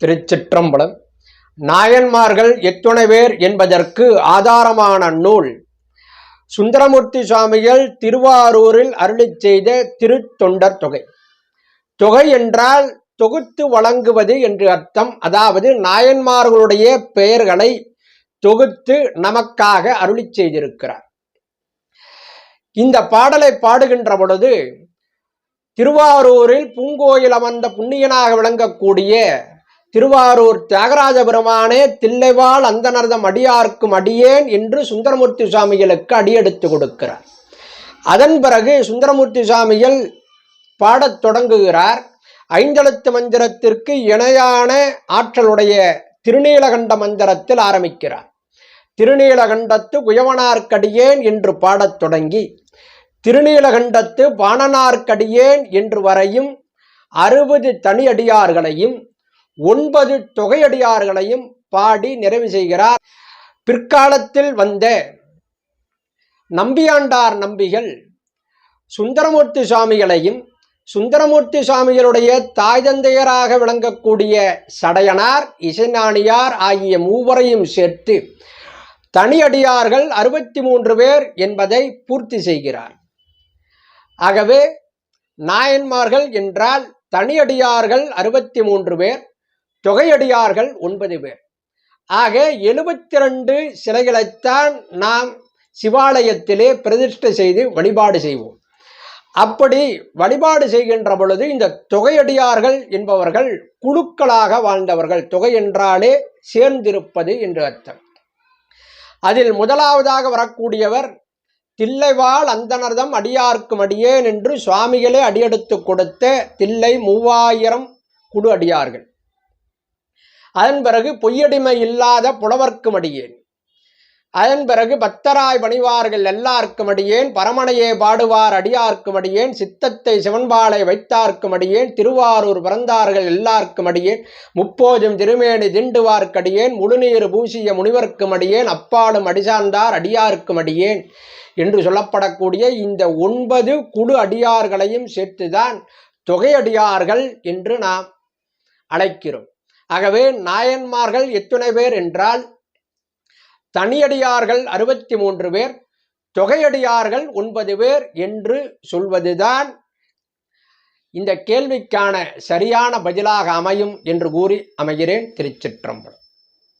திருச்சிற்றம்பலம். நாயன்மார்கள் எத்துணை பேர் என்பதற்கு ஆதாரமான நூல் சுந்தரமூர்த்தி சுவாமிகள் திருவாரூரில் அருளிச் செய்த திருத்தொண்டர் தொகை. தொகை என்றால் தொகுத்து வழங்குவது என்று அர்த்தம். அதாவது நாயன்மார்களுடைய பெயர்களை தொகுத்து நமக்காக அருளிச் செய்திருக்கிறார். இந்த பாடலை பாடுகின்ற பொழுது திருவாரூரில் பூங்கோயில் அமர்ந்த புண்ணியனாக விளங்கக்கூடிய திருவாரூர் தியாகராஜ பெருமானே தில்லைவாழ் அந்தனர்தம் அடியார்க்கும் அடியேன் என்று சுந்தரமூர்த்தி சுவாமிகளுக்கு அடியெடுத்து கொடுக்கிறார். அதன் பிறகு சுந்தரமூர்த்தி சுவாமிகள் பாடத் தொடங்குகிறார். ஐந்தெழுத்து மந்திரத்திற்கு இணையான ஆற்றலுடைய திருநீலகண்ட மந்திரத்தில் ஆரம்பிக்கிறார். திருநீலகண்டத்து குயவனார்க்கடியேன் என்று பாடத் தொடங்கி திருநீலகண்டத்து பாணனார்க்கடியேன் என்று வரையும் 60 தனியடியார்களையும் 9 தொகையடியார்களையும் பாடி நிறைவு செய்கிறார். பிற்காலத்தில் வந்த நம்பியாண்டார் நம்பிகள் சுந்தரமூர்த்தி சுவாமிகளையும் சுந்தரமூர்த்தி சுவாமிகளுடைய தாய் தந்தையராக விளங்கக்கூடிய சடையனார் இசைஞானியார் ஆகிய மூவரையும் சேர்த்து தனியடியார்கள் 63 பேர் என்பதை பூர்த்தி செய்கிறார். ஆகவே நாயன்மார்கள் என்றால் தனியடியார்கள் 63 பேர், தொகையடியார்கள் 9 பேர். ஆக 72 சிலைகளைத்தான் நாம் சிவாலயத்திலே பிரதிஷ்டை செய்து வழிபாடு செய்வோம். அப்படி வழிபாடு செய்கின்ற பொழுது இந்த தொகையடியார்கள் என்பவர்கள் குழுக்களாக வாழ்ந்தவர்கள். தொகை என்றாலே சேர்ந்திருப்பது என்று அர்த்தம். அதில் முதலாவதாக வரக்கூடியவர் தில்லைவாழ் அந்தனர்தம் அடியார்க்கும் அடியேன் என்று சுவாமிகளே அடியெடுத்து கொடுத்த தில்லை 3000 குடு அடியார்கள். அதன் பிறகு பொய்யடிமை இல்லாத புலவர்க்கும் அடியேன். அதன் பிறகு பக்தராய் பணிவார்கள் எல்லாருக்கும் அடியேன், பரமனையே பாடுவார் அடியார்க்கும் அடியேன், சித்தத்தை சிவன்பாலை வைத்தார்க்கும் அடியேன், திருவாரூர் பிறந்தார்கள் எல்லாருக்கும் அடியேன், முப்போதும் திருமேனி திண்டுவார்க்கடியேன், முழுநீர் பூசிய முனிவர்க்கும் அடியேன், அப்பாலும் அடிசார்ந்தார் அடியார்க்கும் அடியேன் என்று சொல்லப்படக்கூடிய இந்த 9 குழு அடியார்களையும் சேர்த்துதான் தொகையடியார்கள் என்று நாம் அழைக்கிறோம். ஆகவே நாயன்மார்கள் எத்துணை பேர் என்றால் தனியடியார்கள் 63 பேர், தொகையடியார்கள் 9 பேர் என்று சொல்வதுதான் இந்த கேள்விக்கான சரியான பதிலாக அமையும் என்று கூறி அமைகிறேன். திருச்சிற்றம்பலம்.